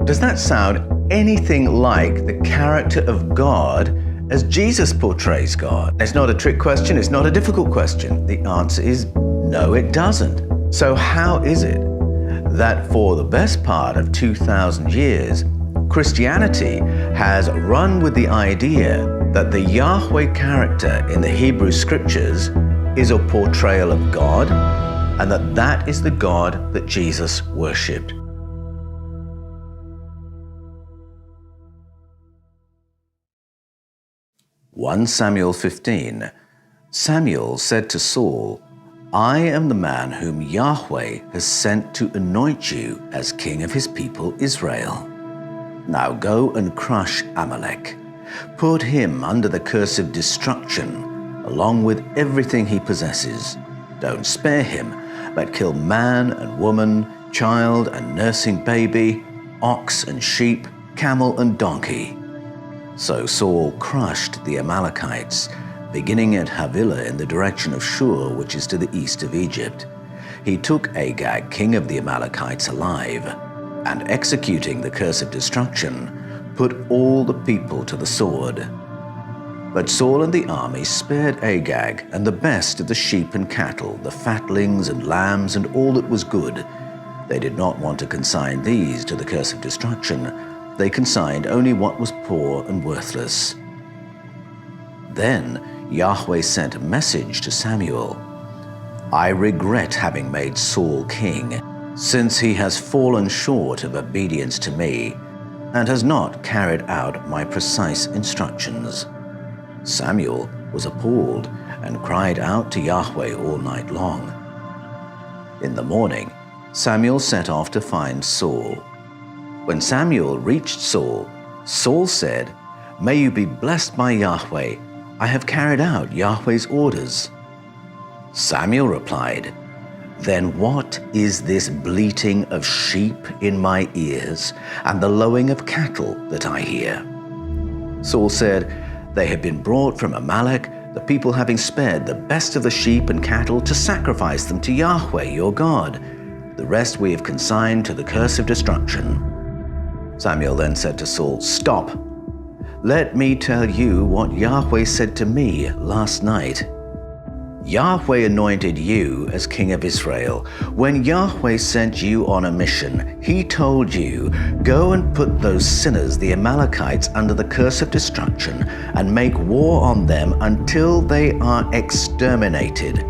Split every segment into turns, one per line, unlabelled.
Does that sound anything like the character of God as Jesus portrays God? It's not a trick question, it's not a difficult question. The answer is no, it doesn't. So how is it that for the best part of 2,000 years, Christianity has run with the idea that the Yahweh character in the Hebrew Scriptures is a portrayal of God, and that is the God that Jesus worshipped? 1 Samuel 15. Samuel said to Saul, "I am the man whom Yahweh has sent to anoint you as king of his people Israel. Now go and crush Amalek. Put him under the curse of destruction, along with everything he possesses. Don't spare him, but kill man and woman, child and nursing baby, ox and sheep, camel and donkey." So Saul crushed the Amalekites, beginning at Havilah in the direction of Shur, which is to the east of Egypt. He took Agag, king of the Amalekites, alive, and executing the curse of destruction, put all the people to the sword. But Saul and the army spared Agag and the best of the sheep and cattle, the fatlings and lambs and all that was good. They did not want to consign these to the curse of destruction. They consigned only what was poor and worthless. Then Yahweh sent a message to Samuel. "I regret having made Saul king, since he has fallen short of obedience to me and has not carried out my precise instructions." Samuel was appalled and cried out to Yahweh all night long. In the morning, Samuel set off to find Saul. When Samuel reached Saul, Saul said, "May you be blessed by Yahweh. I have carried out Yahweh's orders." Samuel replied, "Then what is this bleating of sheep in my ears and the lowing of cattle that I hear?" Saul said, "They have been brought from Amalek, the people having spared the best of the sheep and cattle to sacrifice them to Yahweh your God. The rest we have consigned to the curse of destruction." Samuel then said to Saul, "Stop. Let me tell you what Yahweh said to me last night. Yahweh anointed you as king of Israel. When Yahweh sent you on a mission, he told you, 'Go and put those sinners, the Amalekites, under the curse of destruction and make war on them until they are exterminated.'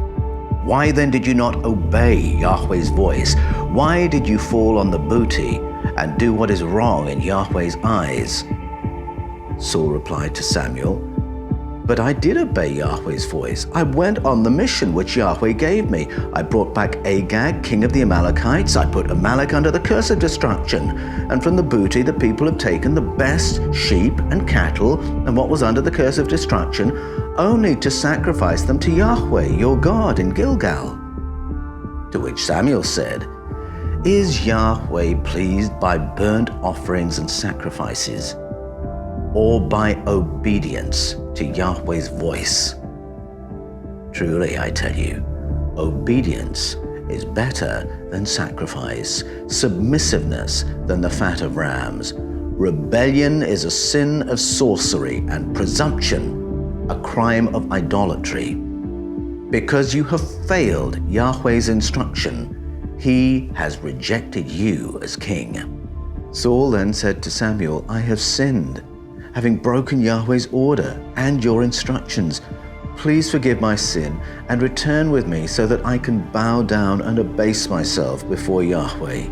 Why then did you not obey Yahweh's voice? Why did you fall on the booty and do what is wrong in Yahweh's eyes?" Saul replied to Samuel, "But I did obey Yahweh's voice. I went on the mission which Yahweh gave me. I brought back Agag, king of the Amalekites. I put Amalek under the curse of destruction. And from the booty the people have taken the best sheep and cattle and what was under the curse of destruction, only to sacrifice them to Yahweh, your God, in Gilgal." To which Samuel said, "Is Yahweh pleased by burnt offerings and sacrifices, or by obedience to Yahweh's voice? Truly, I tell you, obedience is better than sacrifice, submissiveness than the fat of rams. Rebellion is a sin of sorcery, and presumption a crime of idolatry. Because you have failed Yahweh's instruction, he has rejected you as king." Saul then said to Samuel, "I have sinned, having broken Yahweh's order and your instructions. Please forgive my sin and return with me so that I can bow down and abase myself before Yahweh."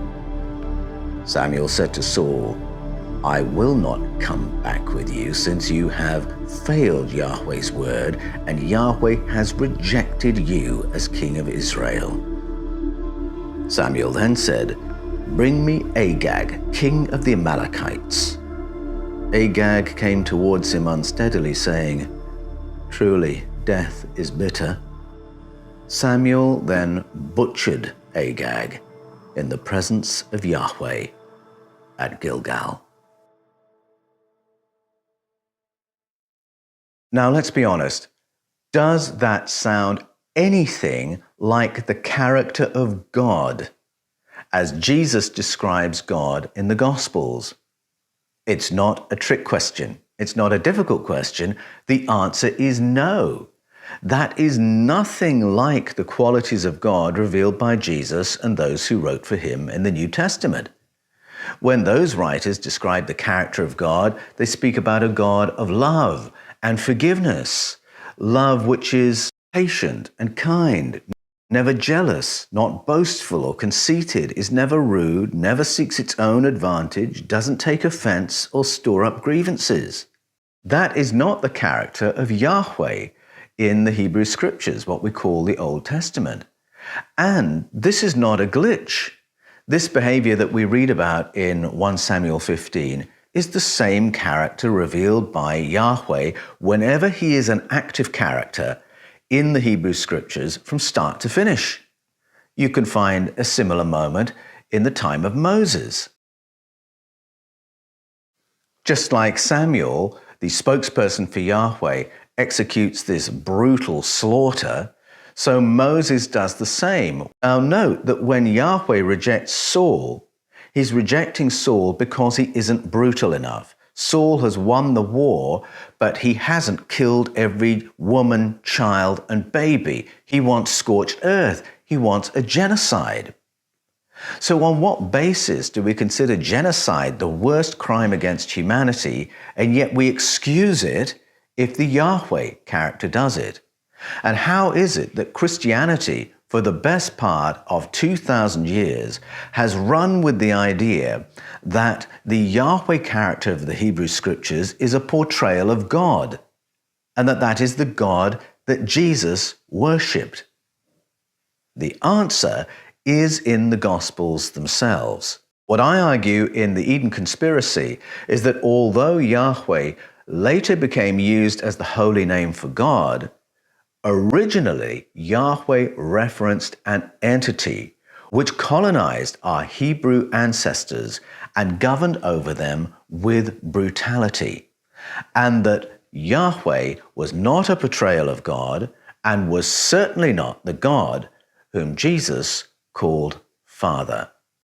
Samuel said to Saul, "I will not come back with you, since you have failed Yahweh's word, and Yahweh has rejected you as king of Israel." Samuel then said, "Bring me Agag, king of the Amalekites." Agag came towards him unsteadily, saying, "Truly, death is bitter." Samuel then butchered Agag in the presence of Yahweh at Gilgal. Now let's be honest. Does that sound anything like the character of God as Jesus describes God in the Gospels? It's not a trick question. It's not a difficult question. The answer is no. That is nothing like the qualities of God revealed by Jesus and those who wrote for him in the New Testament. When those writers describe the character of God, they speak about a God of love and forgiveness, love which is patient and kind, never jealous, not boastful or conceited, is never rude, never seeks its own advantage, doesn't take offense or store up grievances. That is not the character of Yahweh in the Hebrew Scriptures, what we call the Old Testament. And this is not a glitch. This behavior that we read about in 1 Samuel 15 is the same character revealed by Yahweh whenever he is an active character in the Hebrew Scriptures from start to finish. You can find a similar moment in the time of Moses. Just like Samuel, the spokesperson for Yahweh, executes this brutal slaughter, so Moses does the same. Now note that when Yahweh rejects Saul, he's rejecting Saul because he isn't brutal enough. Saul has won the war, but he hasn't killed every woman, child, and baby. He wants scorched earth. He wants a genocide. So on what basis do we consider genocide the worst crime against humanity, and yet we excuse it if the Yahweh character does it? And how is it that Christianity, for the best part of 2,000 years, has run with the idea that the Yahweh character of the Hebrew Scriptures is a portrayal of God, and that is the God that Jesus worshipped? The answer is in the Gospels themselves. What I argue in the Eden Conspiracy is that although Yahweh later became used as the holy name for God, originally Yahweh referenced an entity which colonized our Hebrew ancestors and governed over them with brutality, and that Yahweh was not a portrayal of God and was certainly not the God whom Jesus called Father.